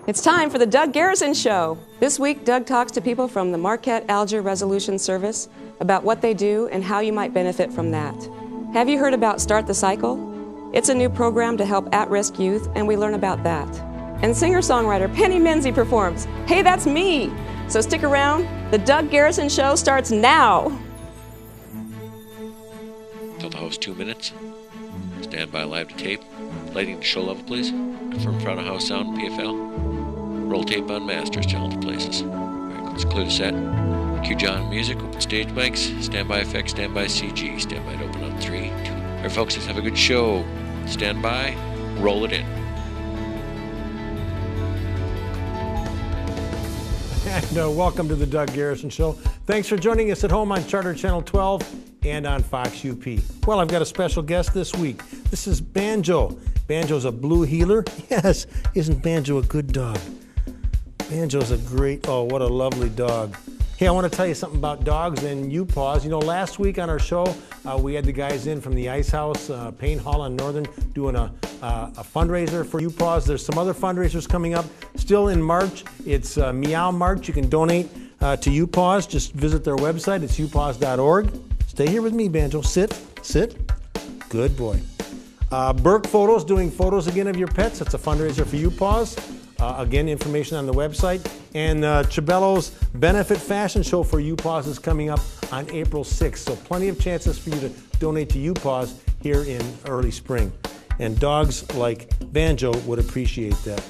It's time for the Doug Garrison Show. This week, Doug talks to people from the Marquette-Alger Resolution Service about what they do and how you might benefit from that. Have you heard about Start the Cycle? It's a new program to help at-risk youth, and we learn about that. And singer-songwriter Penny Menze performs. Hey, that's me! So stick around. The Doug Garrison Show starts now. Tell the host 2 minutes. Stand by live to tape. Lighting to show level, please. Confirm front of house sound, PFL. Roll tape on masters, channel to places. Alright, let's clear the set. Cue John music, open stage mics, standby effects, standby CG. Standby to open on 3, 2. Alright folks, let's have a good show. Stand by, roll it in. And welcome to the Doug Garrison Show. Thanks for joining us at home on Charter Channel 12 and on Fox UP. Well, I've got a special guest this week. This is Banjo. Banjo's a blue heeler. Yes, isn't Banjo a good dog? Banjo's a great, oh, what a lovely dog. Hey, I want to tell you something about dogs and U-Paws. You know, last week on our show, we had the guys in from the Ice House, Payne Hall on Northern, doing a fundraiser for U-Paws. There's some other fundraisers coming up. Still in March, it's Meow March. You can donate to U-Paws. Just visit their website. It's upaws.org. Stay here with me, Banjo. Sit, sit. Good boy. Burke Photos, doing photos again of your pets. It's a fundraiser for U-Paws. Again, information on the website. And Chabello's Benefit Fashion Show for U-Paws is coming up on April 6th. So plenty of chances for you to donate to U-Paws here in early spring. And dogs like Banjo would appreciate that.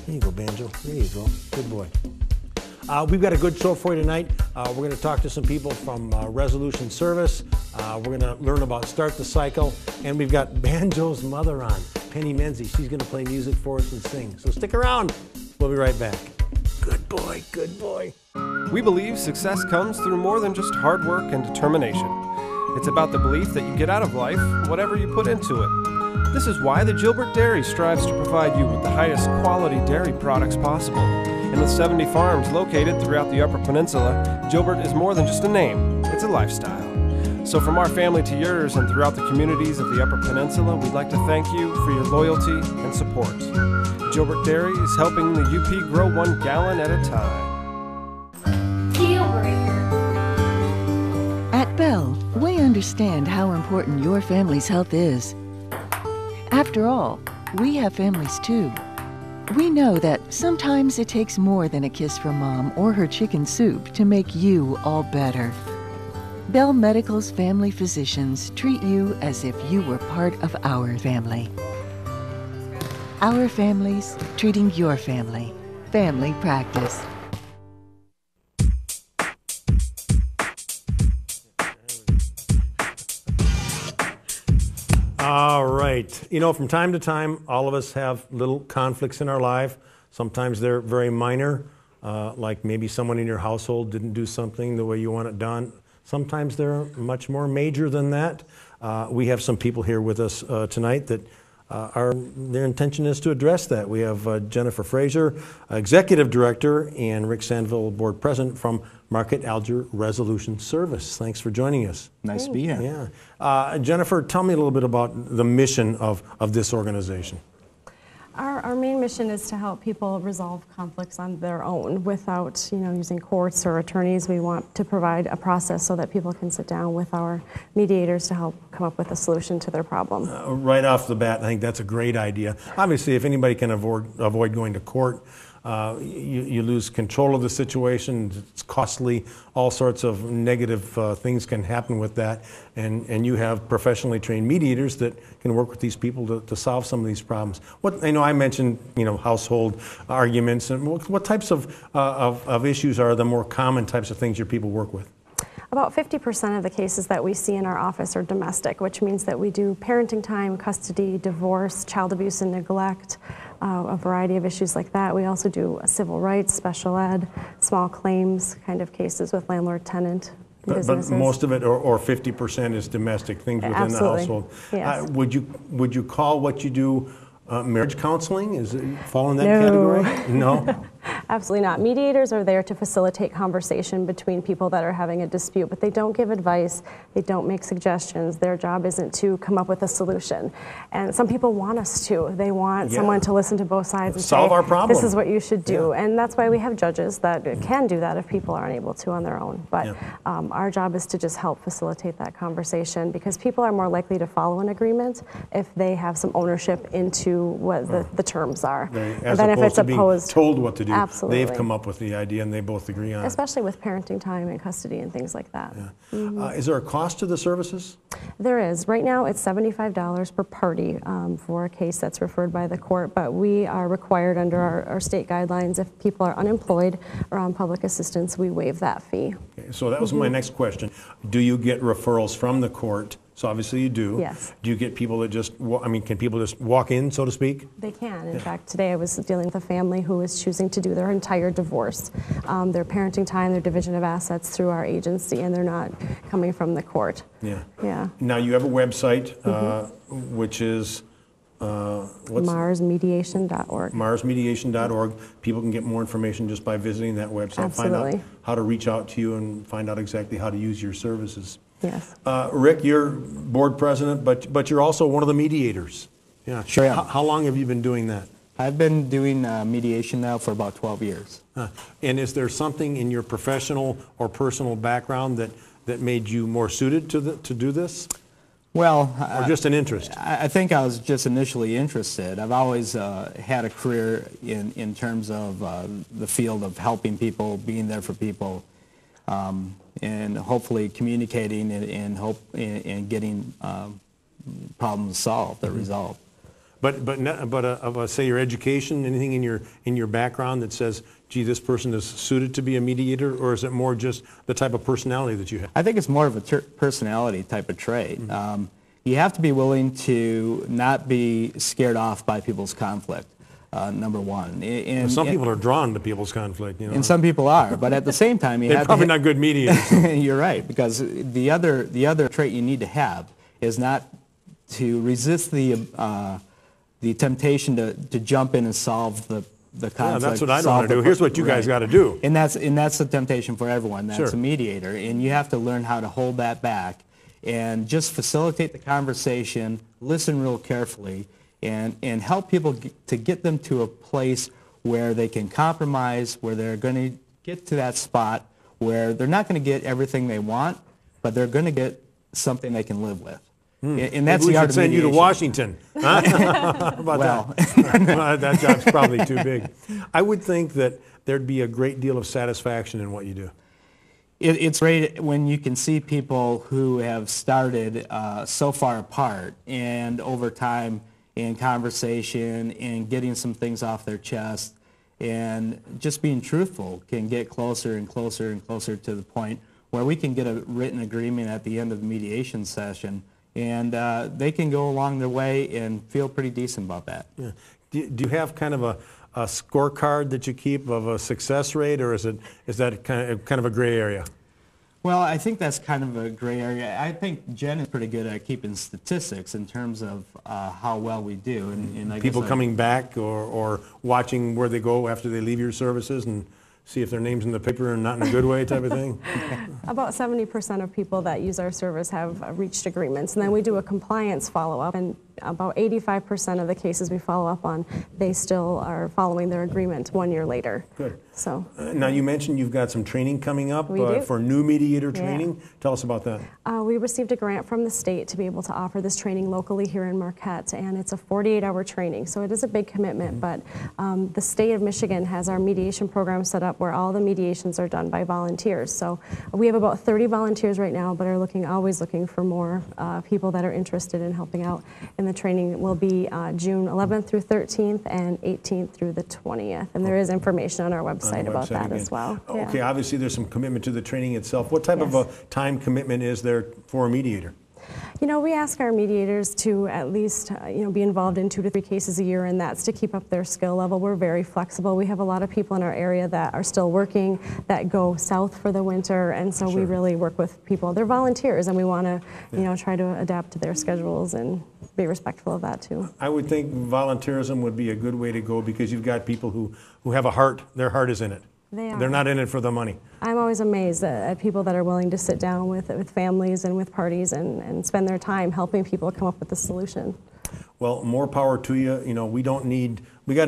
There you go, Banjo. There you go. Good boy. We've got a good show for you tonight. We're going to talk to some people from Resolution Service. We're going to learn about Start the Cycle. And we've got Banjo's mother on, Penny Menze. She's going to play music for us and sing. So stick around. We'll be right back. Good boy, good boy. We believe success comes through more than just hard work and determination. It's about the belief that you get out of life whatever you put into it. This is why the Gilbert Dairy strives to provide you with the highest quality dairy products possible. And with 70 farms located throughout the Upper Peninsula, Gilbert is more than just a name, it's a lifestyle. So from our family to yours and throughout the communities of the Upper Peninsula, we'd like to thank you for your loyalty and support. Gilbert Dairy is helping the UP grow 1 gallon at a time. Deal breaker. At Bell, we understand how important your family's health is. After all, we have families too. We know that sometimes it takes more than a kiss from Mom or her chicken soup to make you all better. Bell Medical's family physicians treat you as if you were part of our family. Our families treating your family. Family practice. All right. You know, from time to time, all of us have little conflicts in our life. Sometimes they're very minor, like maybe someone in your household didn't do something the way you want it done. Sometimes they're much more major than that. We have some people here with us tonight that their intention is to address that. We have Jennifer Fraser, Executive Director, and Rick Sandville, Board President from Marquette-Alger Resolution Service. Thanks for joining us. Nice to be here. Yeah. Jennifer, tell me a little bit about the mission of this organization. Our main mission is to help people resolve conflicts on their own without, using courts or attorneys. We want to provide a process so that people can sit down with our mediators to help come up with a solution to their problem. Right off the bat, I think that's a great idea. Obviously, if anybody can avoid going to court, you lose control of the situation. It's costly. All sorts of negative things can happen with that. And you have professionally trained mediators that can work with these people to solve some of these problems. I mentioned, household arguments. And what types of issues are the more common types of things your people work with? About 50% of the cases that we see in our office are domestic, which means that we do parenting time, custody, divorce, child abuse and neglect, a variety of issues like that. We also do civil rights, special ed, small claims kind of cases with landlord-tenant businesses. But most of it, or 50%, is domestic things within Absolutely. The household. Yes. Would you call what you do marriage counseling? Is it fall in that category? No. Absolutely not. Mediators are there to facilitate conversation between people that are having a dispute, but they don't give advice, they don't make suggestions. Their job isn't to come up with a solution. And some people want us to. They want someone to listen to both sides and solve say, our problem. this is what you should do. And that's why we have judges that can do that if people aren't able to on their own. But our job is to just help facilitate that conversation, because people are more likely to follow an agreement if they have some ownership into what the terms are. As then if opposed it's to being opposed, told what to do. absolutely. They've come up with the idea and they both agree on it. Especially with parenting time and custody and things like that. Is there a cost to the services? There is. Right now it's $75 per party for a case that's referred by the court, but we are required under our state guidelines, if people are unemployed or on public assistance, we waive that fee. Okay, so that was my next question. Do you get referrals from the court? So obviously you do. Yes. Do you get people that just, can people just walk in, so to speak? They can. In fact, today I was dealing with a family who was choosing to do their entire divorce, their parenting time, their division of assets through our agency, and they're not coming from the court. Yeah. Now you have a website, which is MarsMediation.org. MarsMediation.org. People can get more information just by visiting that website. Absolutely. Find out how to reach out to you and find out exactly how to use your services. Yes. Rick, you're board president, but you're also one of the mediators. Yeah. Sure am. How long have you been doing that? I've been doing mediation now for about 12 years. And is there something in your professional or personal background that made you more suited to do this? Well, or just an interest? I think I was just initially interested. I've always had a career in terms of the field of helping people, being there for people, and hopefully communicating and getting problems solved or resolved. But say your education, anything in your background that says, gee, this person is suited to be a mediator, or is it more just the type of personality that you have? I think it's more of a personality type of trait. You have to be willing to not be scared off by people's conflict. Number one. And some people are drawn to people's conflict, you know. And some people are, but at the same time, they're probably not good mediators. You're right, because the other trait you need to have is not to resist the temptation to jump in and solve the conflict. Yeah, that's what I don't want to do. Here's what you guys got to do. And that's the temptation for everyone. That's sure. A mediator, and you have to learn how to hold that back and just facilitate the conversation, listen real carefully, and help people to get them to a place where they can compromise, where they're going to get to that spot where they're not going to get everything they want, but they're going to get something they can live with. And that's the art of mediation. We should send you to Washington. Huh? How about that? That job's probably too big. I would think that there'd be a great deal of satisfaction in what you do. It's great when you can see people who have started so far apart, and over time, in conversation and getting some things off their chest and just being truthful can get closer and closer and closer to the point where we can get a written agreement at the end of the mediation session, and they can go along their way and feel pretty decent about that. Yeah. Do you have kind of a scorecard that you keep of a success rate, or is that kind of a gray area? Well, I think that's kind of a gray area. I think Jen is pretty good at keeping statistics in terms of how well we do. And I people guess coming back or watching where they go after they leave your services and see if their name's in the paper and not in a good way type of thing? About 70% of people that use our service have reached agreements. And then we do a compliance follow-up, and about 85% of the cases we follow up on, they still are following their agreement 1 year later. Good. So. Now you mentioned you've got some training coming up for new mediator training. Yeah. Tell us about that. We received a grant from the state to be able to offer this training locally here in Marquette, and it's a 48-hour training, so it is a big commitment, but the state of Michigan has our mediation program set up where all the mediations are done by volunteers. So we have about 30 volunteers right now, but are always looking for more people that are interested in helping out. And the training will be June 11th through 13th and 18th through the 20th. And there is information on our website about that as well. Okay, obviously there's some commitment to the training itself. What type of a time commitment is there for a mediator? You know, we ask our mediators to at least, be involved in 2 to 3 cases a year, and that's to keep up their skill level. We're very flexible. We have a lot of people in our area that are still working, that go south for the winter, and so we really work with people. They're volunteers, and we want to, try to adapt to their schedules and be respectful of that too. I would think volunteerism would be a good way to go because you've got people who have a heart. Their heart is in it. They are. They're not in it for the money. I'm always amazed at people that are willing to sit down with families and with parties and spend their time helping people come up with a solution. Well, more power to you. You know, we got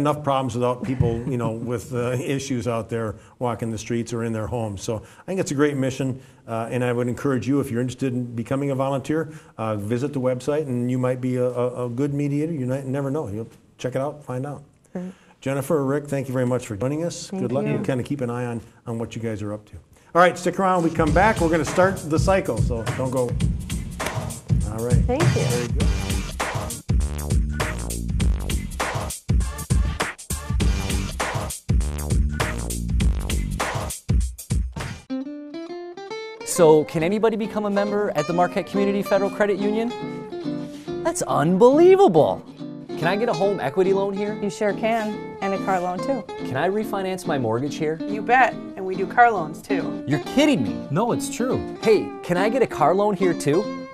enough problems without people, you know, with issues out there walking the streets or in their homes. So I think it's a great mission, and I would encourage you, if you're interested in becoming a volunteer, visit the website, and you might be a good mediator. You never know. You'll check it out, find out. Great. Jennifer, Rick, thank you very much for joining us. Thank Good luck. you. We'll kind of keep an eye on what you guys are up to. All right, stick around. When we come back, we're going to start the cycle, so don't go. All right. Thank you. Very good. So, can anybody become a member at the Marquette Community Federal Credit Union? That's unbelievable! Can I get a home equity loan here? You sure can, and a car loan too. Can I refinance my mortgage here? You bet, and we do car loans too. You're kidding me! No, it's true. Hey, can I get a car loan here too?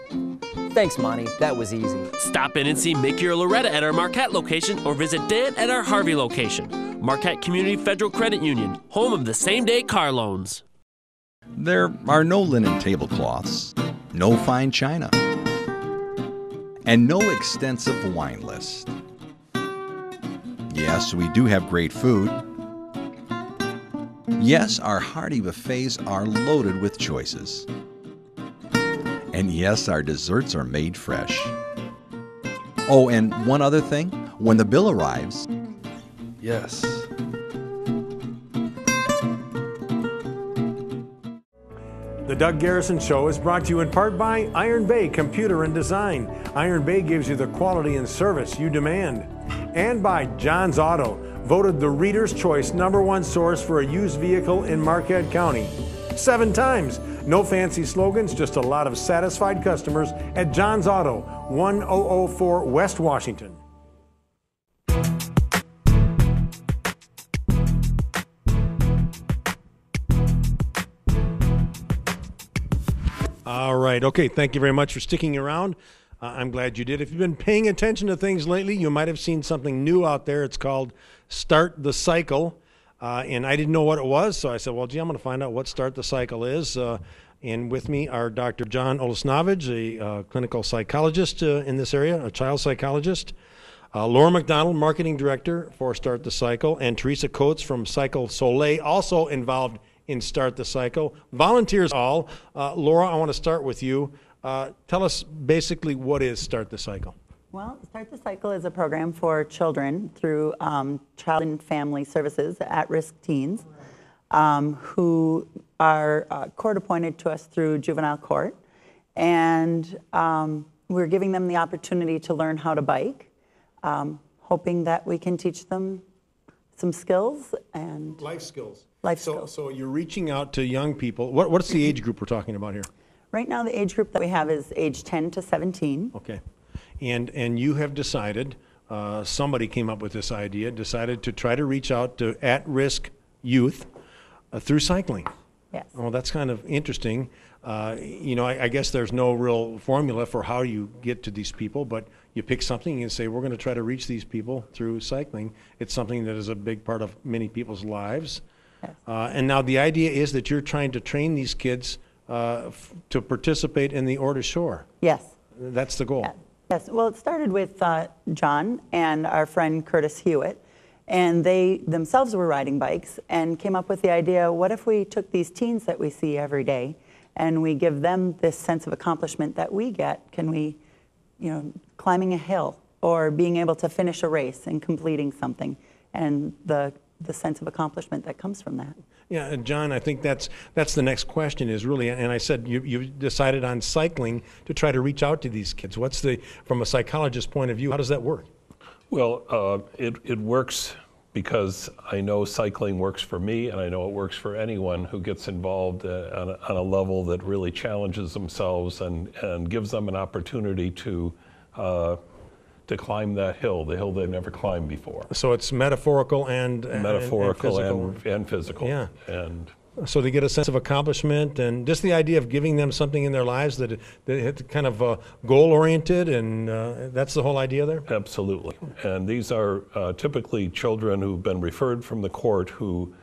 Thanks, Monty. That was easy. Stop in and see Mickey or Loretta at our Marquette location or visit Dan at our Harvey location. Marquette Community Federal Credit Union, home of the same-day car loans. There are no linen tablecloths, no fine china, and no extensive wine list. Yes, we do have great food. Yes, our hearty buffets are loaded with choices. And yes, our desserts are made fresh. Oh, and one other thing, when the bill arrives, Yes. The Doug Garrison Show is brought to you in part by Iron Bay Computer and Design. Iron Bay gives you the quality and service you demand. And by John's Auto, voted the Reader's Choice #1 source for a used vehicle in Marquette County 7 times. No fancy slogans, just a lot of satisfied customers at John's Auto, 1004 West Washington. All right. Okay. Thank you very much for sticking around. I'm glad you did. If you've been paying attention to things lately, you might have seen something new out there. It's called Start the Cycle. And I didn't know what it was, so I said, well, gee, I'm going to find out what Start the Cycle is. And with me are Dr. John Olesnovich, a clinical psychologist in this area, a child psychologist, Laura McDonald, marketing director for Start the Cycle, and Teresa Coates from Cycle Soleil, also involved in Start the Cycle. Volunteers all. Laura, I want to start with you. Tell us basically what is Start the Cycle. Well, Start the Cycle is a program for children through Child and Family Services, at-risk teens, who are court-appointed to us through juvenile court. And we're giving them the opportunity to learn how to bike, hoping that we can teach them some skills and life skills. So you're reaching out to young people. What's the age group we're talking about here? Right now, the age group that we have is age 10 to 17. Okay. And you have decided, somebody came up with this idea, decided to try to reach out to at-risk youth through cycling. Yes. Well, that's kind of interesting. You know, I guess there's no real formula for how you get to these people, but you pick something and say, we're going to try to reach these people through cycling. It's something that is a big part of many people's lives. Yes. And now the idea is that you're trying to train these kids to participate in the Ore to Shore. Yes. That's the goal. Yeah. Yes. Well, it started with John and our friend Curtis Hewitt, and they themselves were riding bikes and came up with the idea, what if we took these teens that we see every day and we give them this sense of accomplishment that we get? Can we, you know, climbing a hill or being able to finish a race and completing something, and the sense of accomplishment that comes from that. Yeah, and John, I think that's the next question is really, and I said you decided on cycling to try to reach out to these kids. What's from a psychologist's point of view, how does that work? Well, it works because I know cycling works for me, and I know it works for anyone who gets involved on a level that really challenges themselves and gives them an opportunity to climb that hill, the hill they've never climbed before. So it's metaphorical and metaphorical and physical. And physical. Yeah. And So they get a sense of accomplishment and just the idea of giving them something in their lives that it's kind of goal-oriented, and that's the whole idea there? Absolutely. And these are typically children who've been referred from the court who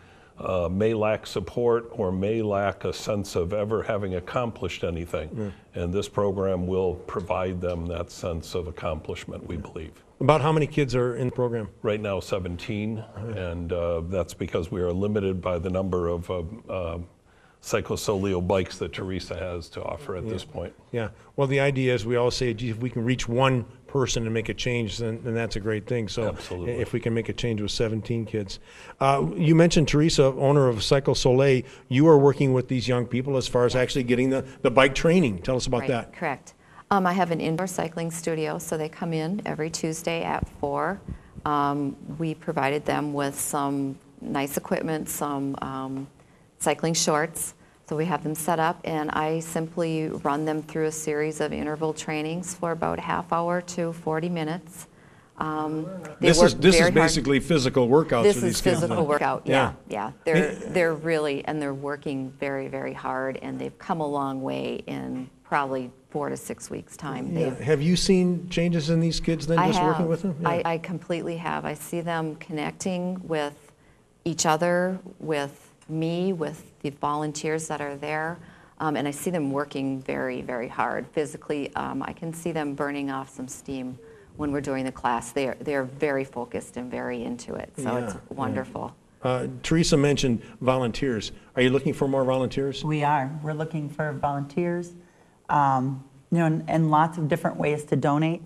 may lack support or may lack a sense of ever having accomplished anything. And this program will provide them that sense of accomplishment, we believe. About how many kids are in the program? Right now, 17, and that's because we are limited by the number of psychosolio bikes that Teresa has to offer at this point. Yeah. Well, the idea is we always say, gee, if we can reach one person and make a change, then that's a great thing. So Absolutely. If we can make a change with 17 kids. You mentioned Teresa, owner of Cycle Soleil. You are working with these young people as far as actually getting the bike training. Tell us about that. Correct. I have an indoor cycling studio, so they come in every Tuesday at 4. We provided them with some nice equipment, some cycling shorts. So we have them set up, and I simply run them through a series of interval trainings for about a half hour to 40 minutes. This is basically physical workouts for these kids. This is physical workout, yeah. They're really, and they're working very, very hard, and they've come a long way in probably 4 to 6 weeks' time. Have you seen changes in these kids then, working with them? Yeah. I completely have. I see them connecting with each other, with me, with the volunteers that are there, and I see them working very, very hard physically. I can see them burning off some steam when we're doing the class. They're very focused and very into it, so it's wonderful. Teresa mentioned volunteers. Are you looking for more volunteers? We are. We're looking for volunteers, and lots of different ways to donate.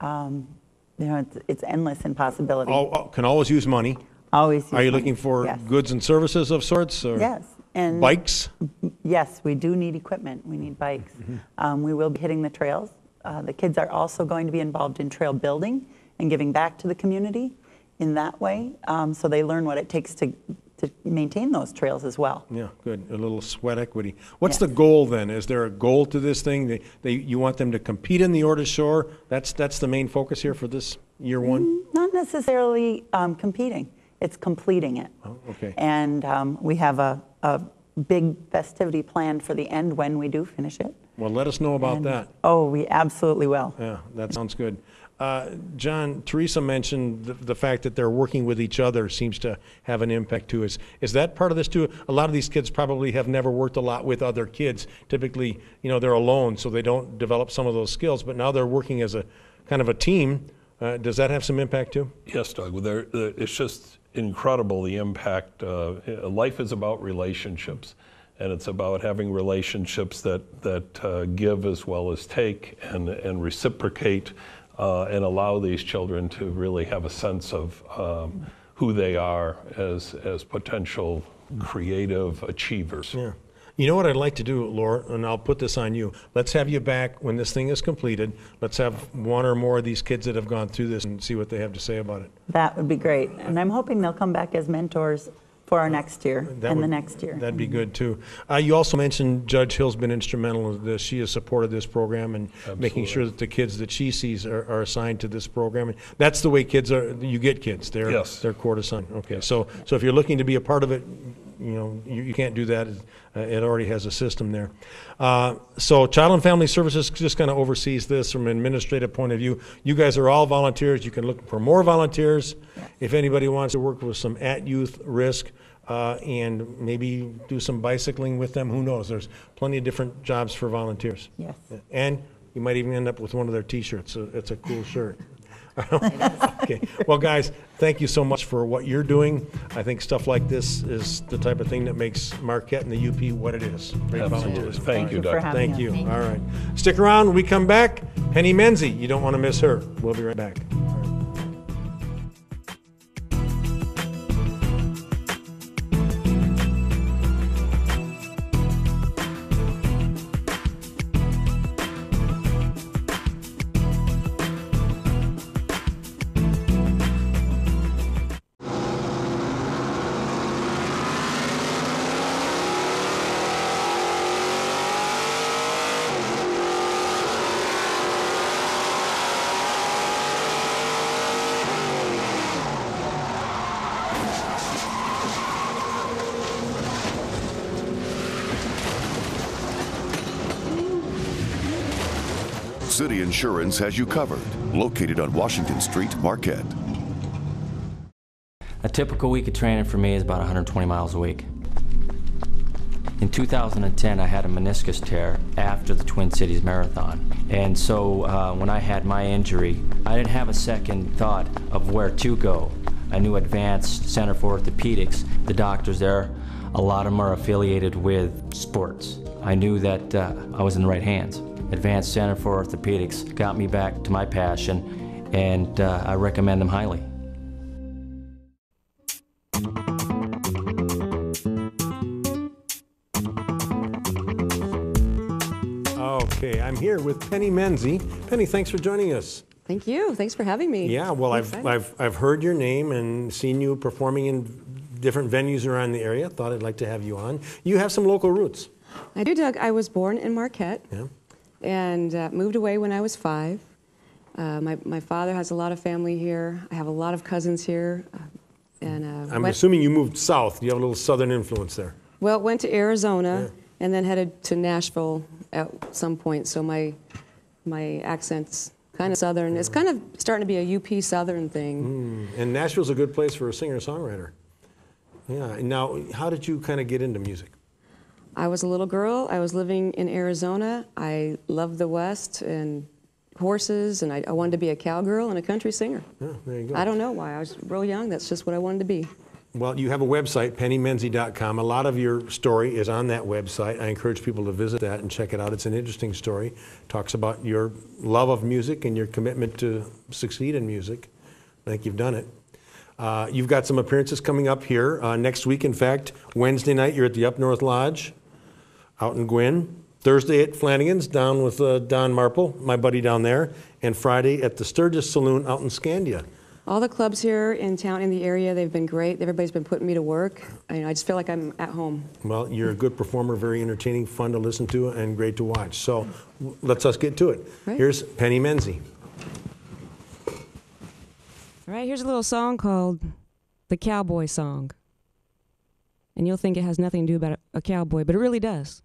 It's endless in possibility. Can always use money. Always use Are you money. looking for Yes. goods and services of sorts? Or Yes. And bikes? Yes, we do need equipment. We need bikes. We will be hitting the trails. The kids are also going to be involved in trail building and giving back to the community in that way, so they learn what it takes to maintain those trails as well. Yeah, good. A little sweat equity. What's the goal then? Is there a goal to this thing? You want them to compete in the Orta Shore? That's the main focus here for this year one? Not necessarily competing. It's completing it. Oh, okay. And we have a big festivity planned for the end when we do finish it. Well, let us know about that. Oh, we absolutely will. Yeah, that sounds good. John, Teresa mentioned the fact that they're working with each other seems to have an impact too. Is that part of this too? A lot of these kids probably have never worked a lot with other kids. Typically, they're alone, so they don't develop some of those skills, but now they're working as a kind of a team. Does that have some impact too? Yes, Doug. It's just incredible, the impact. Life is about relationships, and it's about having relationships that give as well as take and reciprocate and allow these children to really have a sense of who they are as potential creative achievers. Yeah. You know what I'd like to do, Laura, and I'll put this on you. Let's have you back when this thing is completed. Let's have one or more of these kids that have gone through this and see what they have to say about it. That would be great. And I'm hoping they'll come back as mentors for our next year the next year. That'd be good too. You also mentioned Judge Hill's been instrumental in this. She has supported this program and making sure that the kids that she sees are assigned to this program. And that's the way kids are. You get kids. They're court assigned. Okay. Yes. So if you're looking to be a part of it, you can't do that. It already has a system there. So Child and Family Services just kind of oversees this from an administrative point of view. You guys are all volunteers. You can look for more volunteers. Yes. If anybody wants to work with some at-youth risk and maybe do some bicycling with them, who knows? There's plenty of different jobs for volunteers. Yes. And you might even end up with one of their T-shirts. So it's a cool shirt. Okay. Well, guys, thank you so much for what you're doing. I think stuff like this is the type of thing that makes Marquette and the UP what it is. Great volunteers. Thank you, Doug. Thank you. All right. Stick around when we come back. Penny Menze, you don't want to miss her. We'll be right back. City Insurance has you covered. Located on Washington Street, Marquette. A typical week of training for me is about 120 miles a week. In 2010, I had a meniscus tear after the Twin Cities Marathon. And so when I had my injury, I didn't have a second thought of where to go. I knew Advanced Center for Orthopedics. The doctors there, a lot of them are affiliated with sports. I knew that I was in the right hands. Advanced Center for Orthopedics got me back to my passion, and I recommend them highly. Okay, I'm here with Penny Menze. Penny, thanks for joining us. Thank you. Thanks for having me. Yeah, well, I've heard your name and seen you performing in different venues around the area. Thought I'd like to have you on. You have some local roots. I do, Doug. I was born in Marquette, yeah, and moved away when I was 5. My father has a lot of family here. I have a lot of cousins here. I'm assuming you moved south. You have a little southern influence there. Well, went to Arizona, and then headed to Nashville at some point. So my accent's kind of southern. It's kind of starting to be a UP Southern thing. And Nashville's a good place for a singer-songwriter. Yeah. Now, how did you kind of get into music? I was a little girl. I was living in Arizona. I loved the West and horses, and I wanted to be a cowgirl and a country singer. Yeah, there you go. I don't know why. I was real young. That's just what I wanted to be. Well, you have a website, pennymenze.com. A lot of your story is on that website. I encourage people to visit that and check it out. It's an interesting story. Talks about your love of music and your commitment to succeed in music. I think you've done it. You've got some appearances coming up here next week. In fact, Wednesday night you're at the Up North Lodge out in Gwynn. Thursday at Flanagan's down with Don Marple, my buddy down there. And Friday at the Sturgis Saloon out in Scandia. All the clubs here in town, in the area, they've been great. Everybody's been putting me to work. I just feel like I'm at home. Well, you're a good performer, very entertaining, fun to listen to, and great to watch. So let's get to it. Right. Here's Penny Menze. All right, here's a little song called The Cowboy Song. And you'll think it has nothing to do about a cowboy, but it really does.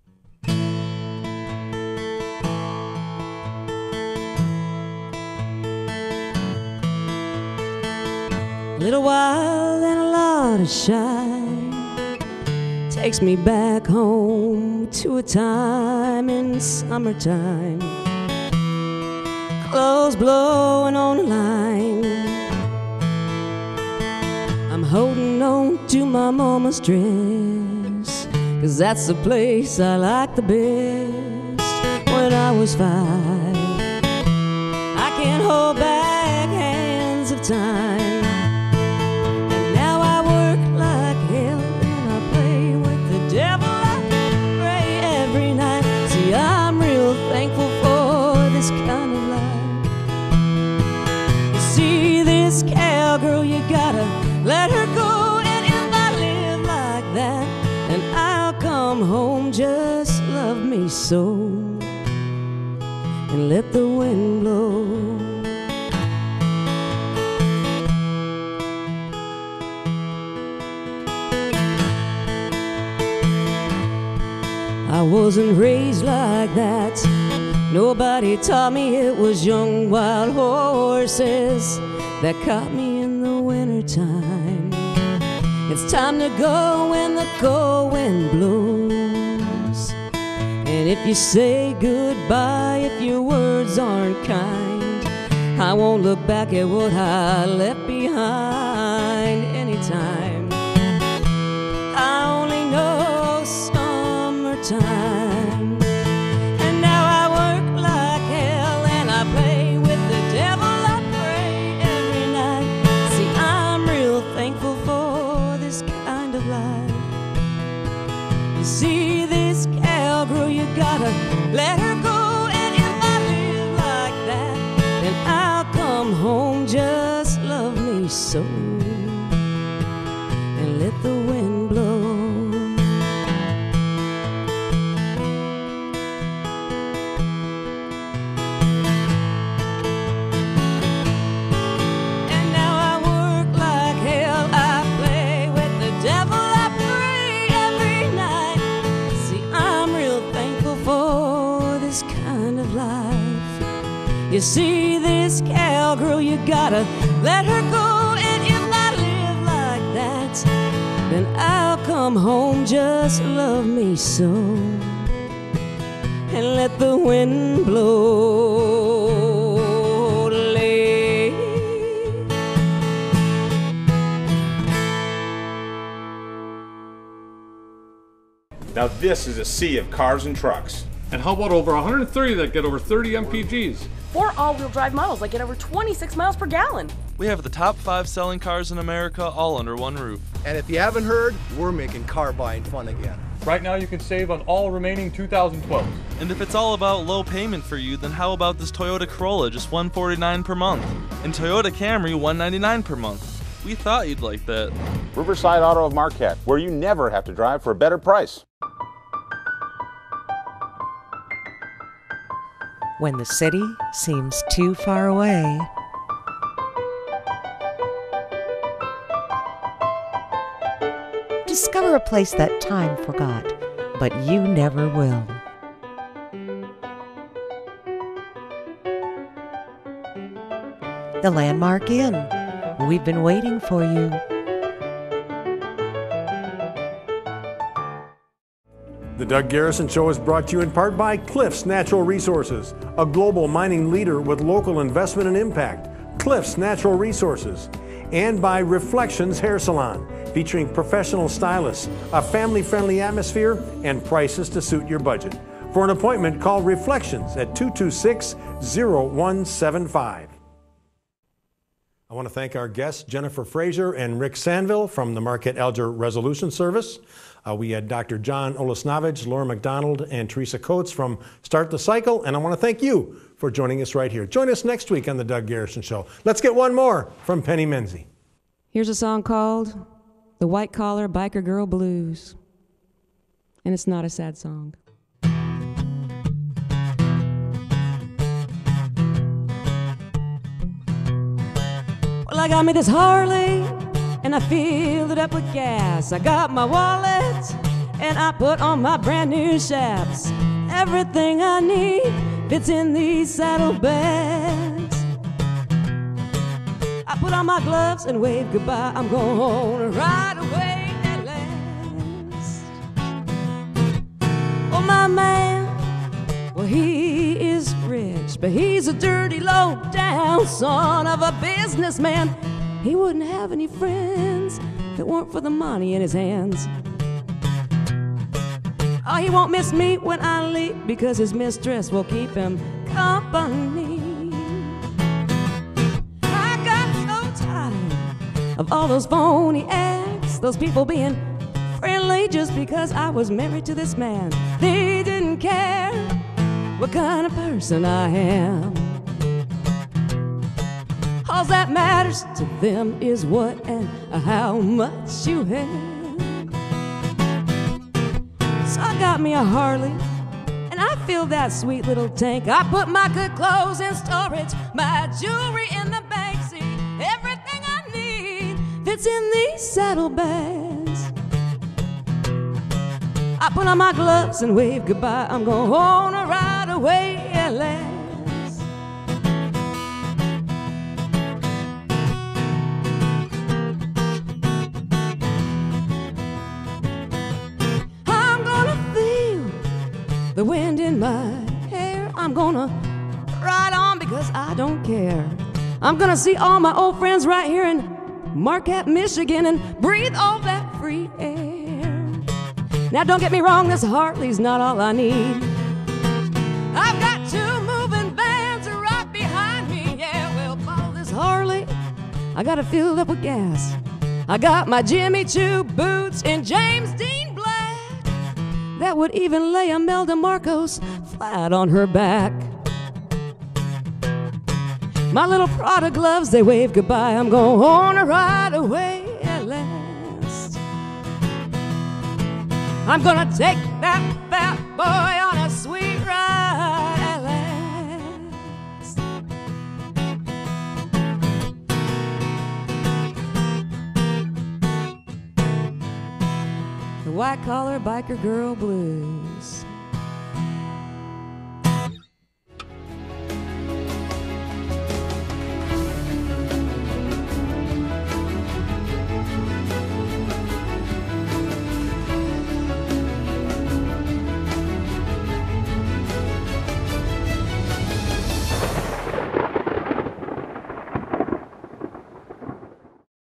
A little while and a lot of shine takes me back home to a time in summertime. Clothes blowing on the line. I'm holding on to my mama's dress, 'cause that's the place I liked the best when I was 5. I can't hold back hands of time. Girl, you gotta let her go, and if I live like that, then I'll come home. Just love me so, and let the wind blow. I wasn't raised like that. Nobody taught me it was young wild horses that caught me in the wintertime. It's time to go when the cold wind blows. And if you say goodbye, if your words aren't kind, I won't look back at what I left behind anytime. I only know summertime. And now I work like hell and I play with the devil. See this cowgirl, you gotta let her go, and if I live like that, then I'll come home. Just love me so, and let the wind blow. And now I work like hell, I play with the devil. You see this cowgirl, you gotta let her go. And if I live like that, then I'll come home. Just love me so, and let the wind blow. Lay. Now this is a sea of cars and trucks. And how about over 130 that get over 30 mpgs? 4 all-wheel drive models that get over 26 miles per gallon. We have the top 5 selling cars in America all under one roof. And if you haven't heard, we're making car buying fun again. Right now you can save on all remaining 2012s. And if it's all about low payment for you, then how about this Toyota Corolla, just $149 per month? And Toyota Camry, $199 per month. We thought you'd like that. Riverside Auto of Marquette, where you never have to drive for a better price. When the city seems too far away, discover a place that time forgot, but you never will. The Landmark Inn. We've been waiting for you. The Doug Garrison Show is brought to you in part by Cliffs Natural Resources, a global mining leader with local investment and impact. Cliffs Natural Resources. And by Reflections Hair Salon, featuring professional stylists, a family-friendly atmosphere, and prices to suit your budget. For an appointment, call Reflections at 226-0175. I want to thank our guests, Jennifer Fraser and Rick Sanville from the Marquette-Alger Resolution Service. We had Dr. John Olesnavage, Laura McDonald, and Teresa Coates from Start the Cycle. And I want to thank you for joining us right here. Join us next week on The Doug Garrison Show. Let's get one more from Penny Menze. Here's a song called The White Collar Biker Girl Blues. And it's not a sad song. Well, I got me this Harley, and I filled it up with gas. I got my wallet, and I put on my brand new chaps. Everything I need fits in these saddlebags. I put on my gloves and wave goodbye. I'm going to ride away at last. Oh, my man, well, he is rich, but he's a dirty, low-down son of a businessman. He wouldn't have any friends if it weren't for the money in his hands. Oh, he won't miss me when I leave because his mistress will keep him company. I got so tired of all those phony acts, those people being friendly just because I was married to this man. They didn't care what kind of person I am. All that matters to them is what and how much you have. So I got me a Harley, and I fill that sweet little tank. I put my good clothes in storage, my jewelry in the bank. See, everything I need fits in these saddlebags. I put on my gloves and wave goodbye. I'm going to ride away at last. The wind in my hair, I'm gonna ride on because I don't care. I'm gonna see all my old friends right here in Marquette, Michigan, and breathe all that free air. Now don't get me wrong, this Harley's not all I need. I've got 2 moving vans right behind me. Yeah, well, follow this Harley, I got it filled up with gas. I got my Jimmy Choo boots and James Dean black that would even lay Imelda Marcos flat on her back. My little Prada gloves, they wave goodbye. I'm going to ride away at last. I'm gonna take that fat boy on a sweet ride at last. The white collar biker girl blues.